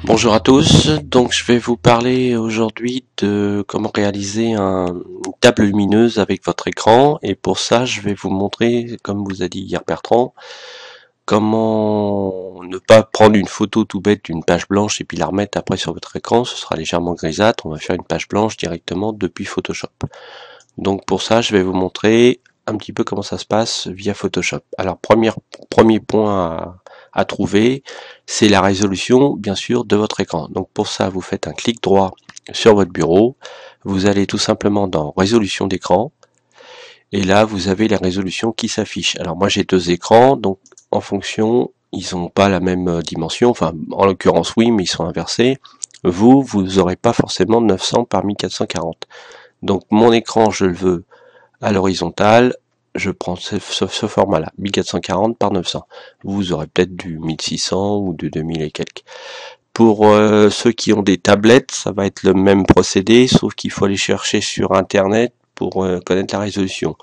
Bonjour à tous, donc je vais vous parler aujourd'hui de comment réaliser une table lumineuse avec votre écran, et pour ça je vais vous montrer, comme vous a dit hier Bertrand, comment ne pas prendre une photo tout bête d'une page blanche et puis la remettre après sur votre écran. Ce sera légèrement grisâtre, on va faire une page blanche directement depuis Photoshop. Donc pour ça je vais vous montrer un petit peu comment ça se passe via Photoshop. Alors premier point à trouver, c'est la résolution bien sûr de votre écran. Donc pour ça vous faites un clic droit sur votre bureau, vous allez tout simplement dans résolution d'écran, et là vous avez les résolutions qui s'affichent. Alors moi j'ai deux écrans, donc en fonction, ils n'ont pas la même dimension, enfin en l'occurrence oui, mais ils sont inversés. Vous n'aurez pas forcément 900 par 1440. Donc mon écran je le veux à l'horizontale, je prends ce format-là, 1440 par 900. Vous aurez peut-être du 1600 ou du 2000 et quelques. Pour ceux qui ont des tablettes, ça va être le même procédé, sauf qu'il faut aller chercher sur Internet pour connaître la résolution.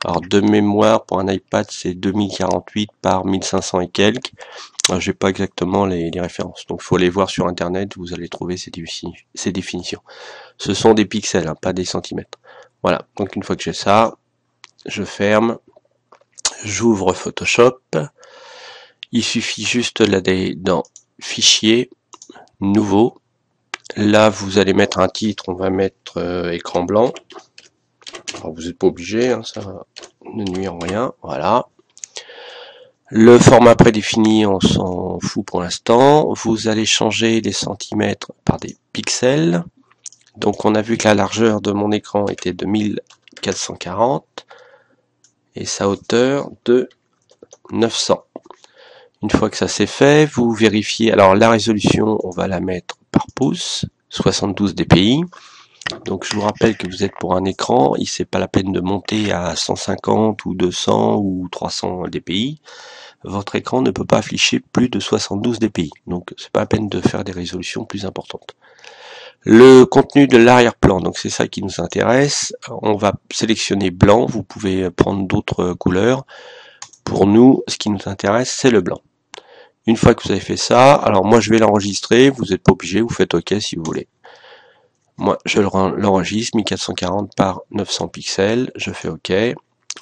Alors de mémoire, pour un iPad, c'est 2048 par 1500 et quelques. J'ai pas exactement les références, donc il faut les voir sur Internet, vous allez trouver ces définitions. Ce sont des pixels, hein, pas des centimètres. Voilà, donc une fois que j'ai ça, je ferme, j'ouvre Photoshop. Il suffit juste d'aller dans Fichier, Nouveau. Là, vous allez mettre un titre, on va mettre écran blanc. Alors, vous n'êtes pas obligé, hein, ça ne nuit en rien. Voilà. Le format prédéfini, on s'en fout pour l'instant. Vous allez changer les centimètres par des pixels. Donc on a vu que la largeur de mon écran était de 1440 et sa hauteur de 900. Une fois que ça c'est fait, vous vérifiez. Alors la résolution, on va la mettre par pouce, 72 dpi. Donc je vous rappelle que vous êtes pour un écran, il c'est pas la peine de monter à 150 ou 200 ou 300 dpi. Votre écran ne peut pas afficher plus de 72 dpi. Donc c'est pas la peine de faire des résolutions plus importantes. Le contenu de l'arrière-plan, donc c'est ça qui nous intéresse. On va sélectionner blanc, vous pouvez prendre d'autres couleurs. Pour nous, ce qui nous intéresse, c'est le blanc. Une fois que vous avez fait ça, alors moi je vais l'enregistrer, vous n'êtes pas obligé, vous faites OK si vous voulez. Moi je l'enregistre, 1440 par 900 pixels, je fais OK.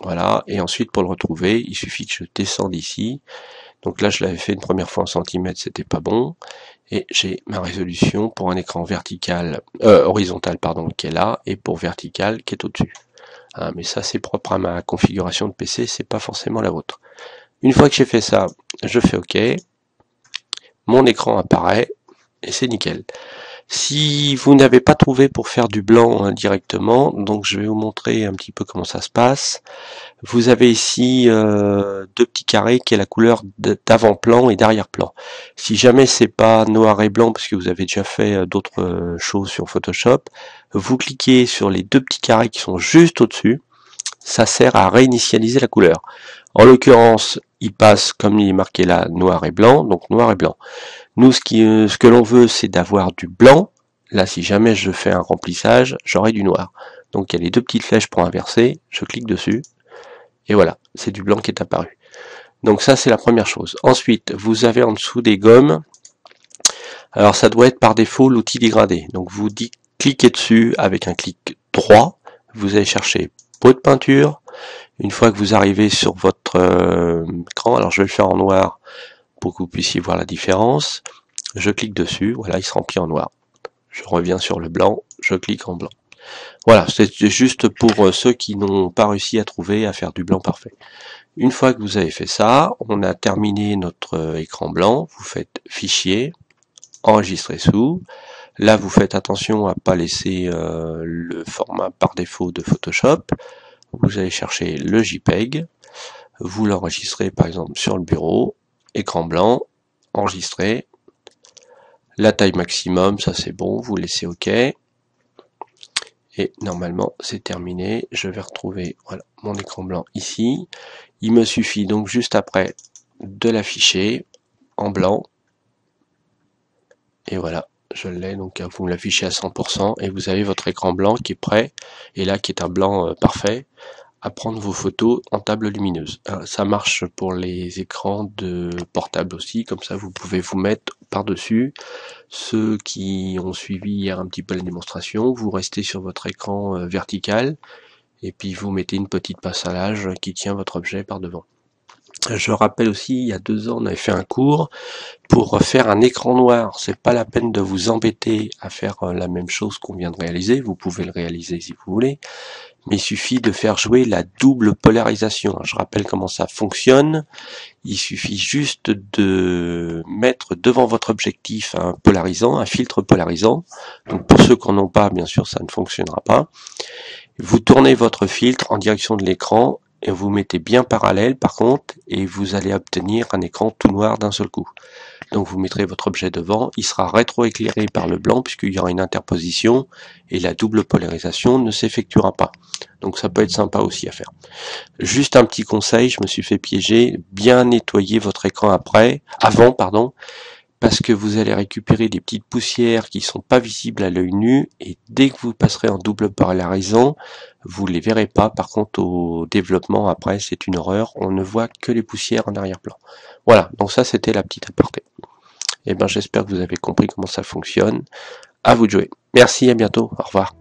Voilà, et ensuite pour le retrouver, il suffit que je descende ici. Donc là je l'avais fait une première fois en centimètres, c'était pas bon. Et j'ai ma résolution pour un écran horizontal pardon, qui est là, et pour vertical qui est au-dessus. Hein, mais ça c'est propre à ma configuration de PC, c'est pas forcément la vôtre. Une fois que j'ai fait ça, je fais OK. Mon écran apparaît et c'est nickel. Si vous n'avez pas trouvé pour faire du blanc hein, directement, donc je vais vous montrer un petit peu comment ça se passe. Vous avez ici deux petits carrés qui est la couleur d'avant-plan et d'arrière-plan. Si jamais c'est pas noir et blanc parce que vous avez déjà fait d'autres choses sur Photoshop, vous cliquez sur les deux petits carrés qui sont juste au-dessus. Ça sert à réinitialiser la couleur. En l'occurrence, il passe comme il est marqué là noir et blanc, donc noir et blanc. Nous, ce que l'on veut, c'est d'avoir du blanc. Là, si jamais je fais un remplissage, j'aurai du noir. Donc il y a les deux petites flèches pour inverser, je clique dessus. Et voilà, c'est du blanc qui est apparu. Donc ça, c'est la première chose. Ensuite, vous avez en dessous des gommes. Alors ça doit être par défaut l'outil dégradé. Donc vous cliquez dessus avec un clic droit. Vous allez chercher pot de peinture. Une fois que vous arrivez sur votre écran, alors je vais le faire en noir pour que vous puissiez voir la différence. Je clique dessus, voilà, il se remplit en noir. Je reviens sur le blanc, je clique en blanc. Voilà, c'est juste pour ceux qui n'ont pas réussi à trouver à faire du blanc parfait. Une fois que vous avez fait ça, on a terminé notre écran blanc, vous faites Fichier, Enregistrer sous. Là, vous faites attention à ne pas laisser le format par défaut de Photoshop. Vous allez chercher le JPEG, vous l'enregistrez par exemple sur le bureau, écran blanc, enregistrer, la taille maximum, ça c'est bon, vous laissez OK. Et normalement c'est terminé, je vais retrouver voilà, mon écran blanc ici. Il me suffit donc juste après de l'afficher en blanc. Et voilà, je l'ai, donc vous me l'affichez à 100% et vous avez votre écran blanc qui est prêt, et là qui est un blanc parfait, à prendre vos photos en table lumineuse. Ça marche pour les écrans de portable aussi, comme ça vous pouvez vous mettre par-dessus. Ceux qui ont suivi hier un petit peu la démonstration, vous restez sur votre écran vertical et puis vous mettez une petite pince à linge qui tient votre objet par devant. Je rappelle aussi, il y a 2 ans, on avait fait un cours pour faire un écran noir. C'est pas la peine de vous embêter à faire la même chose qu'on vient de réaliser. Vous pouvez le réaliser si vous voulez, mais il suffit de faire jouer la double polarisation. Je rappelle comment ça fonctionne. Il suffit juste de mettre devant votre objectif un polarisant, un filtre polarisant. Donc pour ceux qui n'en ont pas, bien sûr, ça ne fonctionnera pas. Vous tournez votre filtre en direction de l'écran et vous mettez bien parallèle par contre, et vous allez obtenir un écran tout noir d'un seul coup. Donc vous mettrez votre objet devant, il sera rétroéclairé par le blanc puisqu'il y aura une interposition et la double polarisation ne s'effectuera pas. Donc ça peut être sympa aussi à faire. Juste un petit conseil, je me suis fait piéger, bien nettoyer votre écran avant, parce que vous allez récupérer des petites poussières qui sont pas visibles à l'œil nu, et dès que vous passerez en double polarisant, vous les verrez pas. Par contre, au développement, après, c'est une horreur, on ne voit que les poussières en arrière-plan. Voilà, donc ça c'était la petite aparté. Et ben j'espère que vous avez compris comment ça fonctionne. À vous de jouer. Merci, à bientôt, au revoir.